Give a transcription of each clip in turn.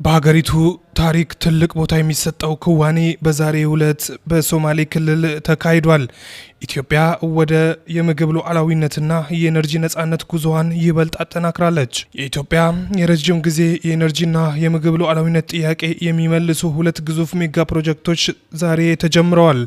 በሀገሪቱ ታሪክ ትልቅ ቦታ የሚሰጠው ክዋኔ በዛሬው ዕለት በሶማሌ ክልል ተካሂዷል። ኢትዮጵያ ወደ የምግብ ሉዓላዊነትና የኤነርጂ ነጻነት ጉዞዋን ይበልጥ አጠናክራለች። የኢትዮጵያ የረጅም ጊዜ የኤነርጂና የምግብ ሉዓላዊነት ጥያቄ የሚመልሱ ሁለት ግዙፍ ሜጋ ፕሮጀክቶች ዛሬ ተጀምረዋል።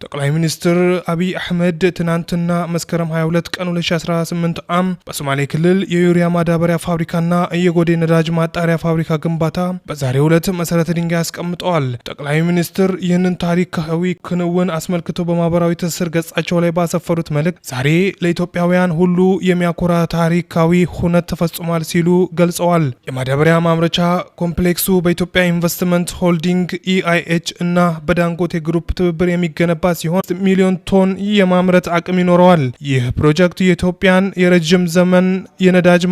ጠቅላይ ሚኒስትር አብይ አህመድ ትናንትና መስከረም 22 ቀን 2018 ዓ.ም በሶማሌ ክልል የዩሪያ ማዳበሪያ ፋብሪካና የጎዴ ነዳጅ ማጣሪያ ፋብሪካ ግንባታ በዛሬው ዕለት መሰረተ ድንጋይ አስቀምጠዋል። ጠቅላይ ሚኒስትር ይህንን ታሪካዊ ክንውን አስመልክቶ በማህበራዊ ትስስር ገጻቸው ላይ ባሰፈሩት መልእክት ዛሬ ለኢትዮጵያውያን ሁሉ የሚያኮራ ታሪካዊ ሁነት ተፈጽሟል ሲሉ ገልጸዋል። የማዳበሪያ ማምረቻ ኮምፕሌክሱ በኢትዮጵያ ኢንቨስትመንት ሆልዲንግ ኢአይኤች እና በዳንጎቴ ግሩፕ ትብብር የሚገነባ ሲሆን ሚሊዮን ቶን የማምረት አቅም ይኖረዋል። ይህ ፕሮጀክት የኢትዮጵያን የረጅም ዘመን የነዳጅ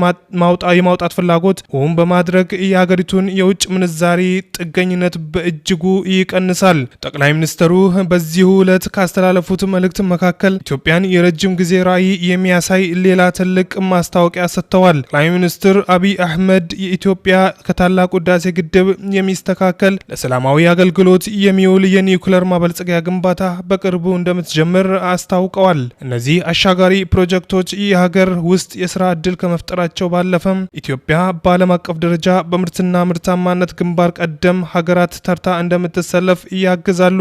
የማውጣት ፍላጎት እውን በማድረግ የሀገሪቱን የውጭ ምንዛሪ ጥገኝነት በእጅጉ ይቀንሳል። ጠቅላይ ሚኒስትሩ በዚሁ ዕለት ካስተላለፉት መልእክት መካከል ኢትዮጵያን የረጅም ጊዜ ራዕይ የሚያሳይ ሌላ ትልቅ ማስታወቂያ ሰጥተዋል። ጠቅላይ ሚኒስትር አብይ አህመድ የኢትዮጵያ ከታላቁ ህዳሴ ግድብ የሚስተካከል ለሰላማዊ አገልግሎት የሚውል የኒውክሌር ማበልጸጊያ ግንባታ በቅርቡ እንደምትጀምር አስታውቀዋል። እነዚህ አሻጋሪ ፕሮጀክቶች የሀገር ውስጥ የስራ ዕድል ከመፍጠራቸው ባለፈም ኢትዮጵያ በዓለም አቀፍ ደረጃ በምርትና ምርታማነት ግንባር ቀደም ሀገራት ተርታ እንደምትሰለፍ ያግዛሉ።